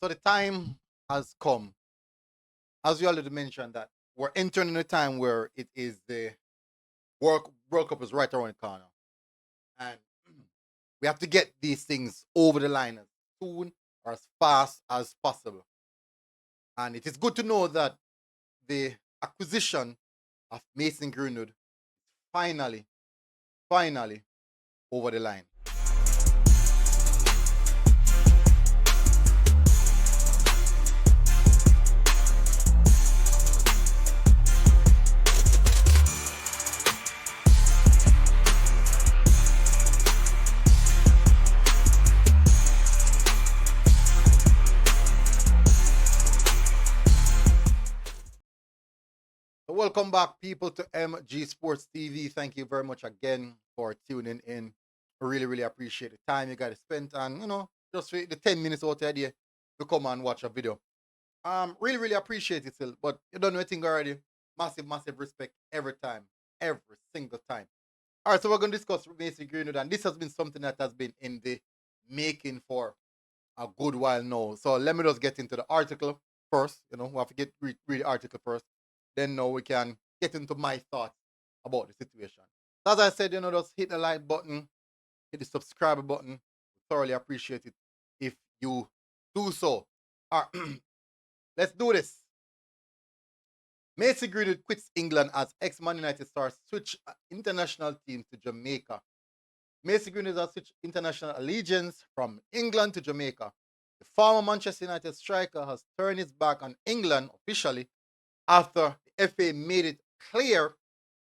So the time has come, as you already mentioned, that we're entering a time where it is the World Cup is right around the corner, and we have to get these things over the line as soon or as fast as possible. And it is good to know that the acquisition of Mason Greenwood finally, finally over the line. So welcome back, people, to MG Sports TV. Thank you very much again for tuning in. I really, really appreciate the time you guys spent and just for the 10 minutes out there to come and watch a video. Really, really appreciate it still. But you don't know anything already. Massive, massive respect every time. Every single time. All right, so we're going to discuss Mason Greenwood, and this has been something that has been in the making for a good while now. So let me just get into the article first. We have to read the article first. Then now we can get into my thoughts about the situation. As I said, just hit the like button, hit the subscribe button. Thoroughly appreciate it if you do so. All right, let's do this. Mason Greenwood quits England as ex-Man United star switch international team to Jamaica. Mason Greenwood has switched international allegiance from England to Jamaica. The former Manchester United striker has turned his back on England officially after the FA made it clear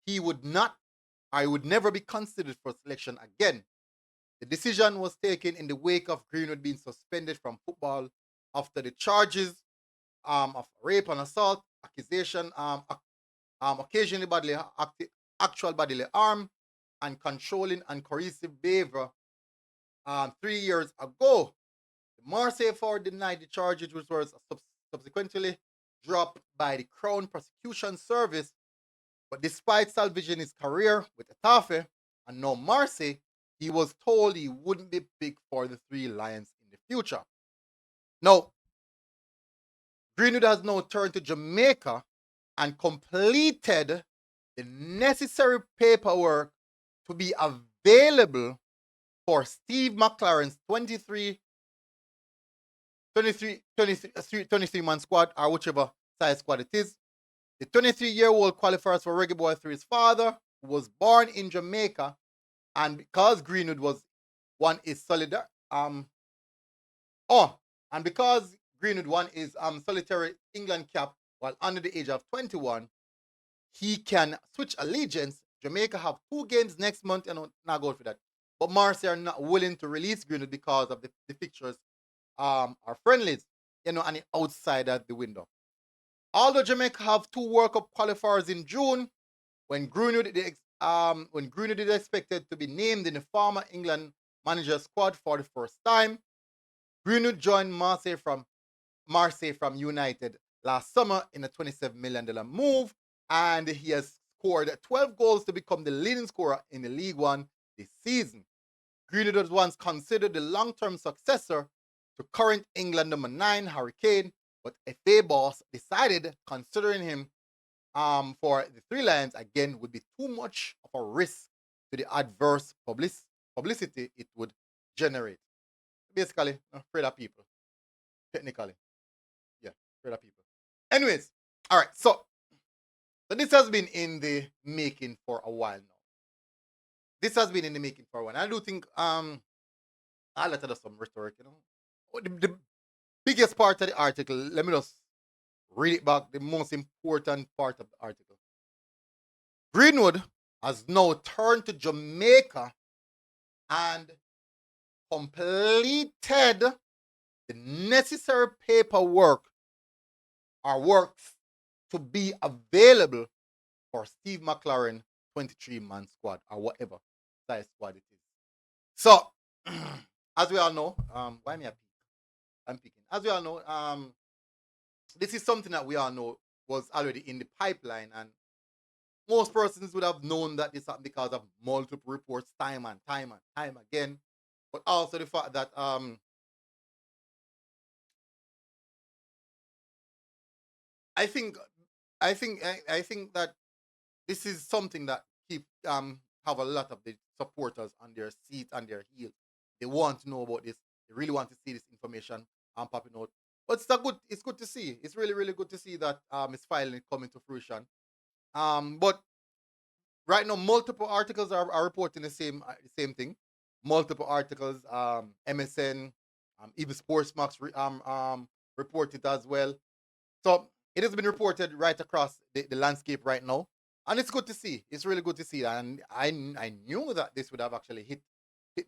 he would not, I would never be considered for selection again. The decision was taken in the wake of Greenwood being suspended from football after the charges of rape and assault, accusation, occasionally actual bodily harm, and controlling and coercive behavior 3 years ago. The Marseille forward denied the charges, which was subsequently dropped by the Crown Prosecution Service. But despite salvaging his career with Etafe and now Marseille, he was told he wouldn't be picked for the Three Lions in the future. Now, Greenwood has now turned to Jamaica and completed the necessary paperwork to be available for Steve McLaren's 23-man squad, or whichever size squad it is. The 23-year-old qualifies for Reggae Boyz through his father, who was born in Jamaica, and because Greenwood was one is solidar and because Greenwood one is solitary England cap while under the age of 21, he can switch allegiance. Jamaica have 2 games next month, and not go for that. But Marseille are not willing to release Greenwood because of the fixtures are friendlies, and outside of the window. Although Jamaica have 2 World Cup qualifiers in June, when Greenwood is expected to be named in the former England manager squad for the first time. Greenwood joined Marseille from United last summer in a $27 million move, and he has scored 12 goals to become the leading scorer in the League One this season. Greenwood was once considered the long-term successor to current England number 9 Harry Kane, but FA boss decided considering him for the Three Lions again would be too much of a risk to the adverse publicity it would generate. Basically, afraid of people. Technically, yeah, afraid of people. Anyways, all right. So this has been in the making for a while now. This has been in the making for a while. I do think I'll let us some rhetoric. The biggest part of the article. Let me just read it back. The most important part of the article. Greenwood has now turned to Jamaica and completed the necessary paperwork or works to be available for Steve McLaren 23-man squad or whatever size squad it is. So, as we all know, why me a pick? I'm picking. As we all know, this is something that we all know was already in the pipeline, and most persons would have known that this happened because of multiple reports time and time and time again. But also the fact that I think I think that this is something that keep have a lot of the supporters on their seat and their heels. They want to know about this. They really want to see this information popping out. But it's good to see. It's really, really good to see that it's finally coming to fruition. But right now multiple articles are reporting the same thing. Multiple articles, MSN, even Sportsmax report it as well. So it has been reported right across the landscape right now, and it's good to see. It's really good to see, and I knew that this would have actually hit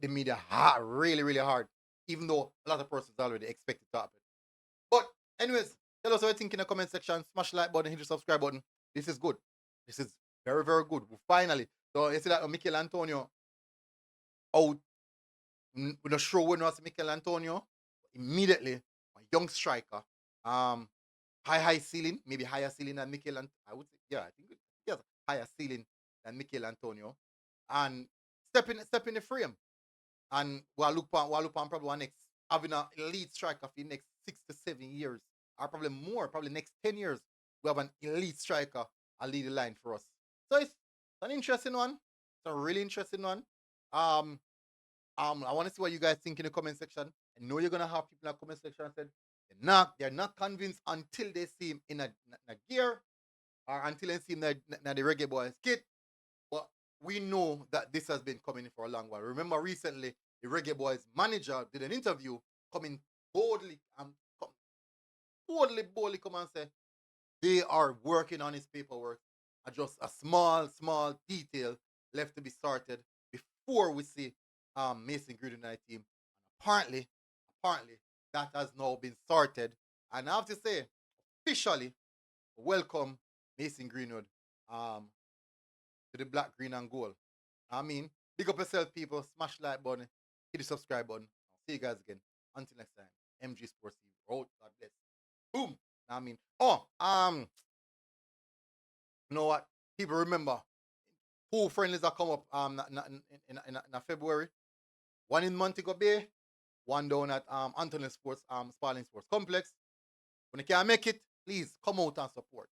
the media hard, really, really hard, even though a lot of persons already expect it to happen. But anyways, tell us what you think in the comment section. Smash the like button, hit the subscribe button. This is good. This is very, very good. Finally, so you see that Mikel Antonio out. We're not sure when was Mikel Antonio. Immediately, a young striker. Um, high ceiling, maybe higher ceiling than Mikel. And I would say, yeah, I think he has a higher ceiling than Mikel Antonio. And step in the frame. And we'll look on probably one next having an elite striker for the next 6 to 7 years, or probably more, probably next 10 years. We have an elite striker a lead the line for us. So it's an interesting one. It's a really interesting one. Um, I want to see what you guys think in the comment section. I know you're gonna have people in the comment section said they're not convinced until they see him in a gear or until they see him in the Reggae Boyz kit. But we know that this has been coming for a long while. Remember recently the Reggae Boyz manager did an interview coming boldly boldly come and say they are working on his paperwork. Just a small detail left to be started before we see Mason Greenwood and team. And apparently, that has now been started. And I have to say, officially, welcome Mason Greenwood um, to the black, green, and gold. I mean, big up yourself, people. Smash the like button, hit the subscribe button. I'll see you guys again. Until next time, MG Sports TV. Oh, God bless. Boom. I mean, you know what? People remember pool friendlies that come up in February. One in Montego Bay, one down at Anthony Sports Sparling Sports Complex. When you can't make it, please come out and support.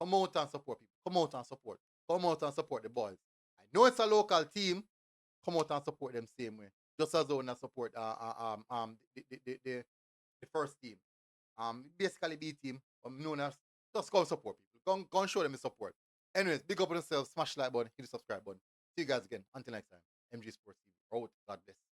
Come out and support people. Come out and support. Come out and support the boys. I know it's a local team. Come out and support them same way. Just as though not support the first team. Basically B team, known as just go support people. Go and show them the support. Anyways, big up on yourself, smash the like button, hit the subscribe button. See you guys again. Until next time. MG Sports TV. Out. God bless.